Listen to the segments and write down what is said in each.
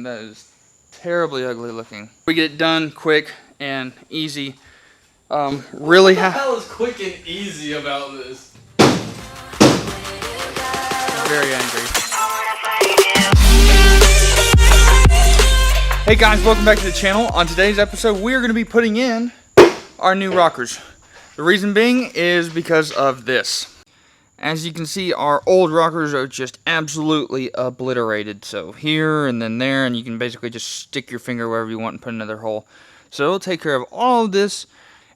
That is terribly ugly looking. We get it done quick and easy. Really what the hell is quick and easy about this? Very angry. Hey guys, welcome back to the channel. On today's episode, we are going to be putting in our new rockers. The reason being is because of this. As you can see, our old rockers are just absolutely obliterated. So here and then there, and you can basically just stick your finger wherever you want and put another hole. So it'll take care of all of this,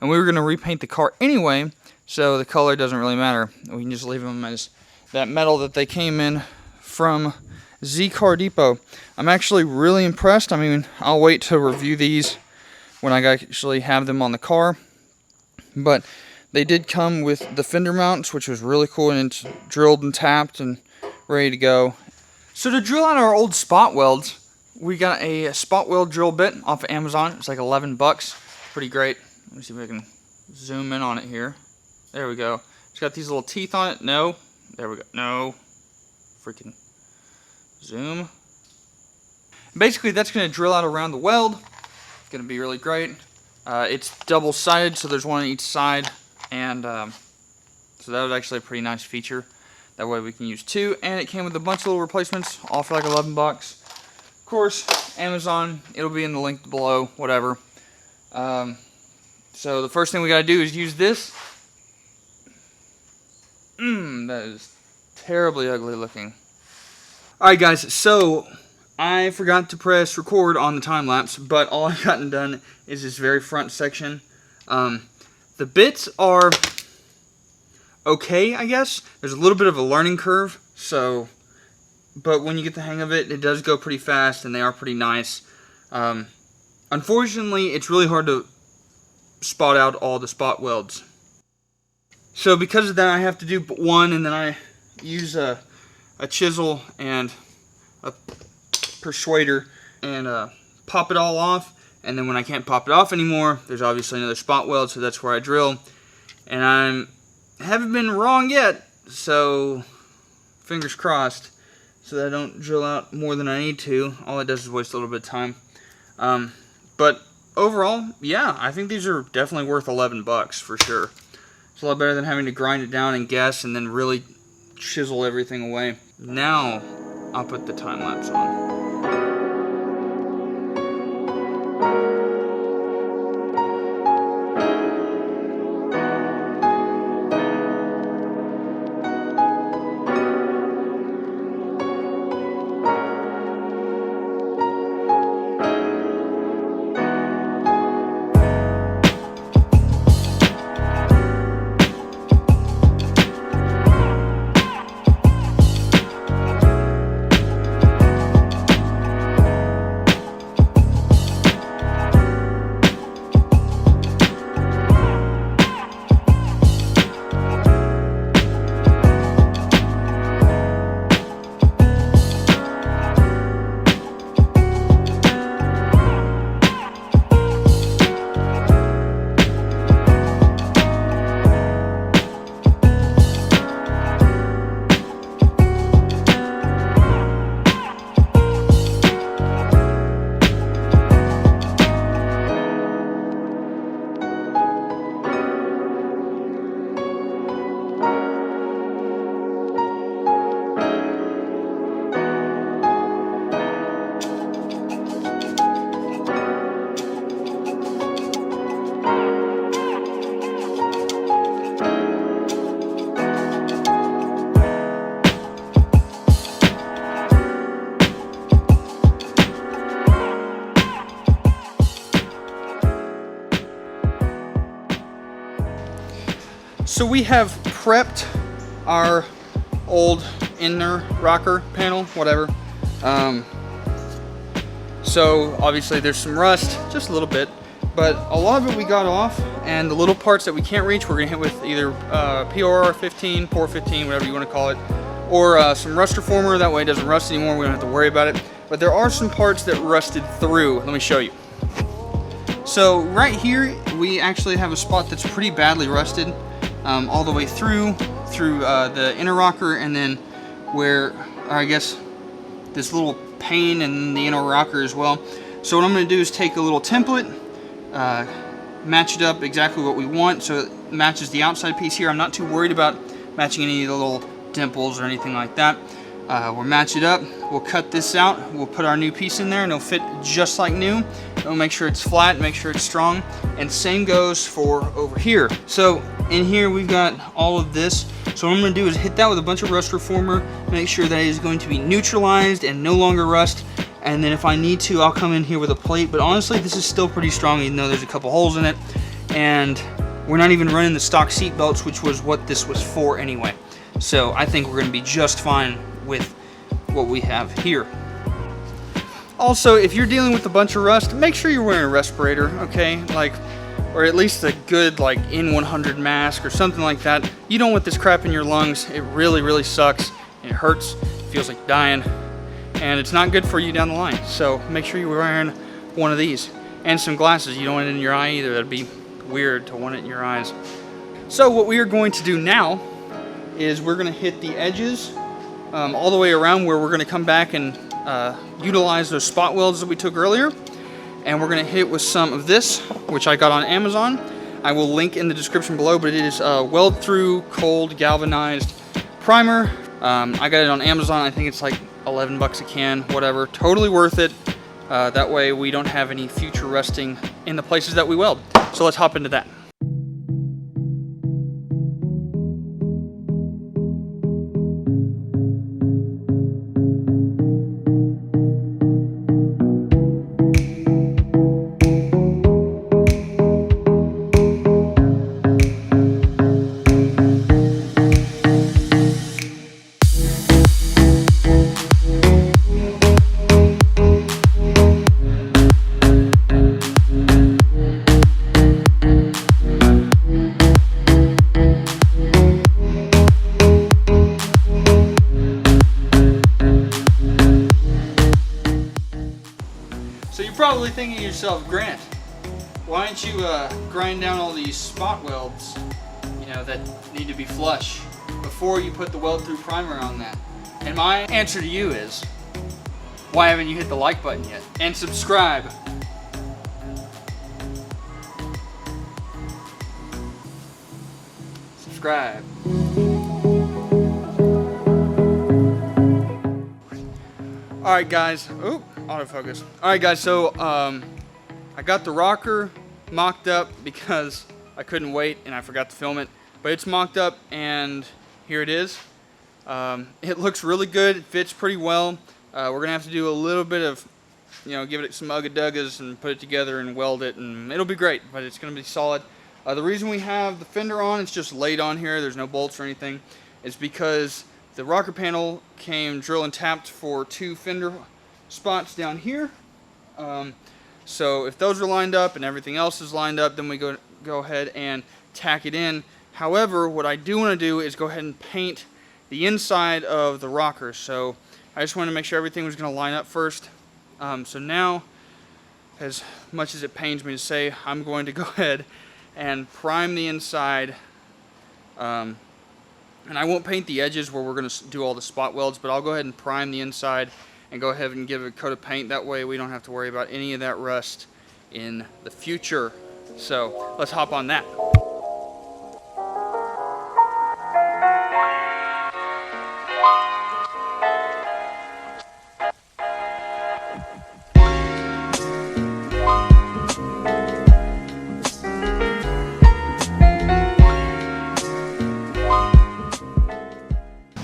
and we were going to repaint the car anyway, so the color doesn't really matter. We can just leave them as that metal that they came in from Z Car Depot. I'm actually really impressed. I mean, I'll wait to review these when I actually have them on the car. But they did come with the fender mounts, which was really cool, and it's drilled and tapped and ready to go. So to drill out our old spot welds, we got a spot weld drill bit off of Amazon. It's like 11 bucks. Pretty great. Let me see if I can zoom in on it here. There we go. It's got these little teeth on it. No. There we go. No. Freaking zoom. Basically, that's going to drill out around the weld. It's going to be really great. It's double-sided, so there's one on each side. And so that was actually a pretty nice feature. That way we can use two. And it came with a bunch of little replacements, all for like 11 bucks. Of course, Amazon, it'll be in the link below, whatever. So the first thing we got to do is use this. That is terribly ugly looking. Alright guys, so I forgot to press record on the time lapse, but all I've gotten done is this very front section. The bits are okay, I guess. There's a little bit of a learning curve, so, but when you get the hang of it, it does go pretty fast, and they are pretty nice. Unfortunately, it's really hard to spot out all the spot welds. So because of that, I have to do one, and then I use a chisel and a persuader and pop it all off. And then when I can't pop it off anymore, there's obviously another spot weld, so that's where I drill. And I haven't been wrong yet, so fingers crossed, so that I don't drill out more than I need to. All it does is waste a little bit of time. But overall, yeah, I think these are definitely worth 11 bucks for sure. It's a lot better than having to grind it down and guess and then really chisel everything away. Now, I'll put the time lapse on. So we have prepped our old inner rocker panel, whatever. So obviously there's some rust, just a little bit, but a lot of it we got off, and the little parts that we can't reach, we're gonna hit with either POR 15, POR 15, whatever you wanna call it, or some rust reformer. That way it doesn't rust anymore, we don't have to worry about it. But there are some parts that rusted through. Let me show you. So right here, we actually have a spot that's pretty badly rusted, all the way through the inner rocker, and then where, or I guess, this little pane and the inner rocker as well. So what I'm going to do is take a little template, match it up exactly what we want so it matches the outside piece here. I'm not too worried about matching any of the little dimples or anything like that. We'll match it up, we'll cut this out, we'll put our new piece in there and it'll fit just like new. We'll make sure it's flat, make sure it's strong, and same goes for over here. So in here we've got all of this. So what I'm going to do is hit that with a bunch of rust reformer, make sure that it is going to be neutralized and no longer rust, and then if I need to I'll come in here with a plate. But honestly this is still pretty strong even though there's a couple holes in it, and we're not even running the stock seat belts, which was what this was for anyway. So I think we're going to be just fine with what we have here. Also, if you're dealing with a bunch of rust, make sure you're wearing a respirator, okay? Like, or at least a good like N100 mask or something like that. You don't want this crap in your lungs. It really, really sucks. It hurts, it feels like dying, and it's not good for you down the line. So make sure you're wearing one of these. And some glasses. You don't want it in your eye either. That'd be weird to want it in your eyes. So what we are going to do now is we're going to hit the edges all the way around, where we're going to come back and utilize those spot welds that we took earlier, and we're going to hit with some of this, which I got on Amazon. I will link in the description below, but it is weld through cold galvanized primer. I got it on Amazon. I think it's like 11 bucks a can, whatever. Totally worth it. That way we don't have any future rusting in the places that we weld. So let's hop into that. So you're probably thinking to yourself, Grant, why don't you grind down all these spot welds, you know, that need to be flush before you put the weld through primer on that? And my answer to you is, why haven't you hit the like button yet? And subscribe. Subscribe. Alright guys, oop, autofocus. Alright guys, so I got the rocker mocked up because I couldn't wait and I forgot to film it. But it's mocked up and here it is. It looks really good, it fits pretty well. We're going to have to do a little bit of, you know, give it some ugga-duggas and put it together and weld it, and it'll be great, but it's going to be solid. The reason we have the fender on, it's just laid on here, there's no bolts or anything, is because the rocker panel came drill and tapped for 2 fender spots down here. So if those are lined up and everything else is lined up, then we go ahead and tack it in. However, what I do want to do is go ahead and paint the inside of the rocker. So I just wanted to make sure everything was going to line up first. So now, as much as it pains me to say, I'm going to go ahead and prime the inside. And I won't paint the edges where we're going to do all the spot welds, but I'll go ahead and prime the inside and go ahead and give it a coat of paint. That way we don't have to worry about any of that rust in the future. So let's hop on that.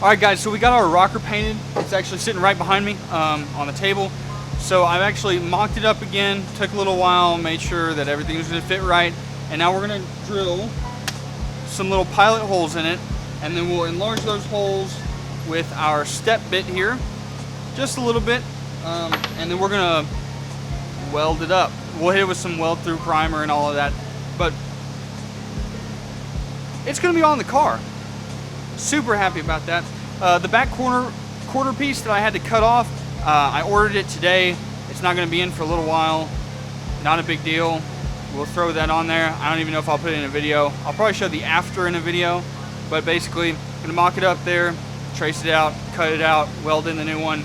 Alright guys, so we got our rocker painted. It's actually sitting right behind me on the table. So I've actually mocked it up again, took a little while, made sure that everything was going to fit right. And now we're going to drill some little pilot holes in it, and then we'll enlarge those holes with our step bit here, just a little bit, and then we're going to weld it up. We'll hit it with some weld through primer and all of that, but it's going to be on the car. Super happy about that. The back quarter piece that I had to cut off, I ordered it today. It's not going to be in for a little while. Not a big deal. We'll throw that on there. I don't even know if I'll put it in a video. I'll probably show the after in a video, but basically I'm going to mock it up there, trace it out, cut it out, weld in the new one,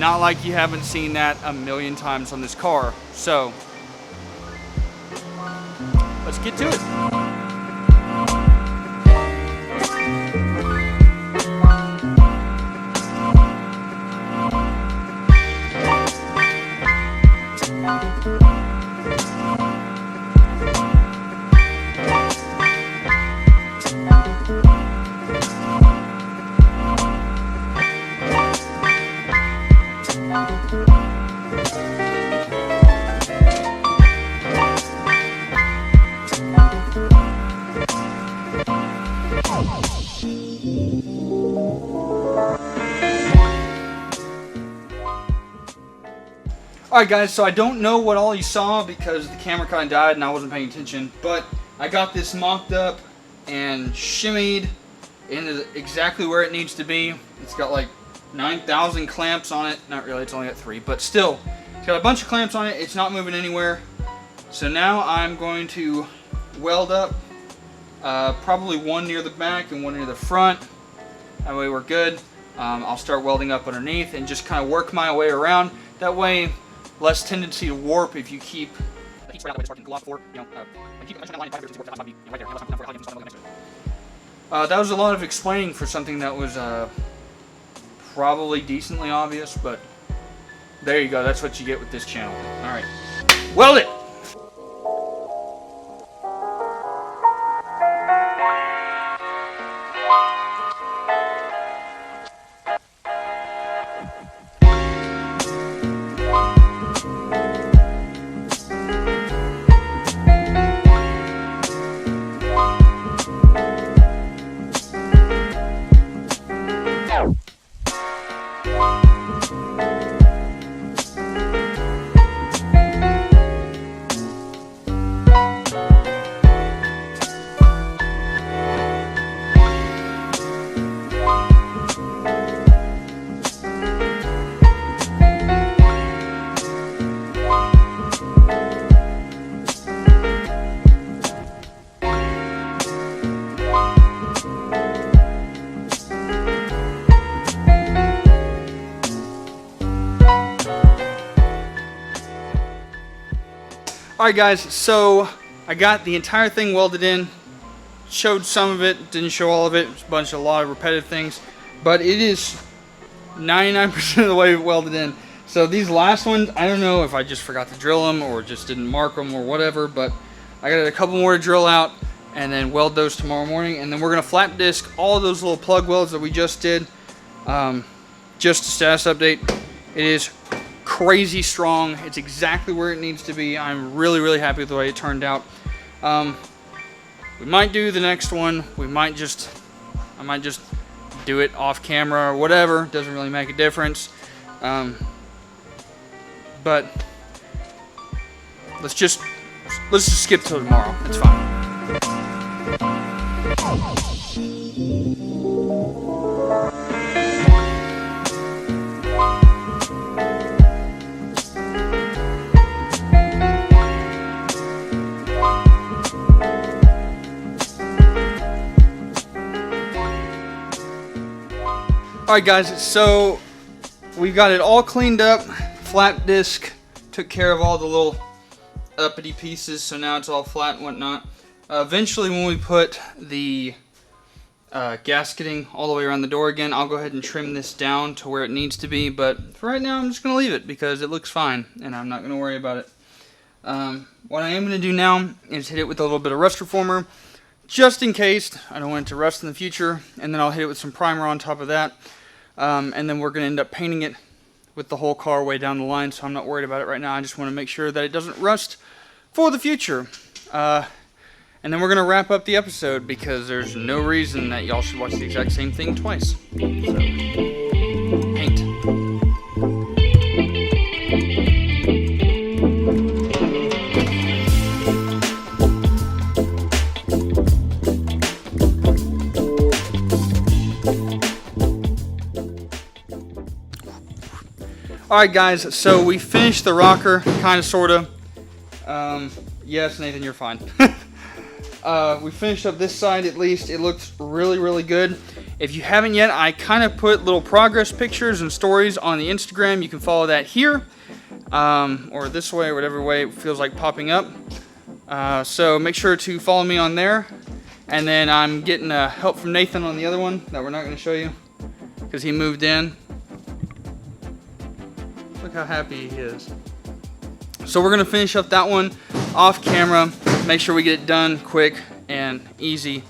Not like you haven't seen that a million times on this car. So, let's get to it. Alright guys, so I don't know what all you saw because the camera kind of died and I wasn't paying attention, but I got this mocked up and shimmied into exactly where it needs to be. It's got like 9,000 clamps on it. Not really, it's only got 3, but still. It's got a bunch of clamps on it, it's not moving anywhere. So now I'm going to weld up probably one near the back and one near the front. That way we're good. I'll start welding up underneath and just kind of work my way around. That way, less tendency to warp if you keep the heat spread out the way this part can go off for, keep that line right there, that was a lot of explaining for something that was probably decently obvious, but there you go, that's what you get with this channel. Alright, weld it! Alright guys, so I got the entire thing welded in, showed some of it, didn't show all of it, it's a lot of repetitive things, but it is 99% of the way welded in. So these last ones, I don't know if I just forgot to drill them or just didn't mark them or whatever, but I got a couple more to drill out and then weld those tomorrow morning, and then we're going to flap disc all of those little plug welds that we just did. Just a status update, it is crazy strong. It's exactly where it needs to be. I'm really happy with the way it turned out. We might do the next one. I might just do it off camera or whatever. Doesn't really make a difference. But let's just skip till tomorrow. It's fine. Alright guys, so we've got it all cleaned up. Flat disc took care of all the little uppity pieces, so now it's all flat and whatnot. Eventually when we put the gasketing all the way around the door again, I'll go ahead and trim this down to where it needs to be, but for right now I'm just going to leave it because it looks fine and I'm not going to worry about it. What I am going to do now is hit it with a little bit of rust reformer just in case. I don't want it to rust in the future, and then I'll hit it with some primer on top of that. And then we're going to end up painting it with the whole car way down the line, so I'm not worried about it right now. I just want to make sure that it doesn't rust for the future. And then we're going to wrap up the episode because there's no reason that y'all should watch the exact same thing twice. So, paint. Alright guys, so we finished the rocker, kind of, sort of. Yes, Nathan, you're fine. We finished up this side at least. It looks really, really good. If you haven't yet, I kind of put little progress pictures and stories on the Instagram. You can follow that here, or this way, or whatever way it feels like popping up. So make sure to follow me on there. And then I'm getting help from Nathan on the other one that we're not going to show you because he moved in. Look how happy he is. So we're going to finish up that one off camera. Make sure we get it done quick and easy.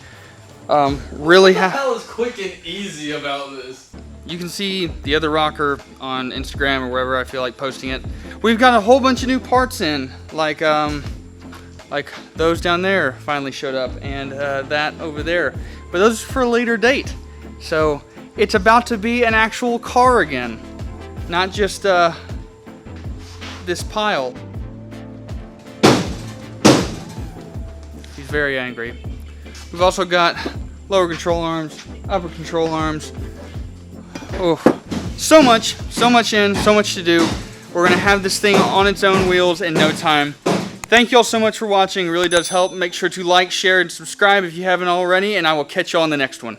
Really What the hell is quick and easy about this? You can see the other rocker on Instagram or wherever I feel like posting it. We've got a whole bunch of new parts in, like those down there finally showed up, and that over there. But those are for a later date. So it's about to be an actual car again, not just this pile. He's very angry. We've also got lower control arms, upper control arms. Oh, so much in, so much to do. We're gonna have this thing on its own wheels in no time. Thank you all so much for watching. It really does help. Make sure to like, share, and subscribe if you haven't already, and I will catch you all on the next one.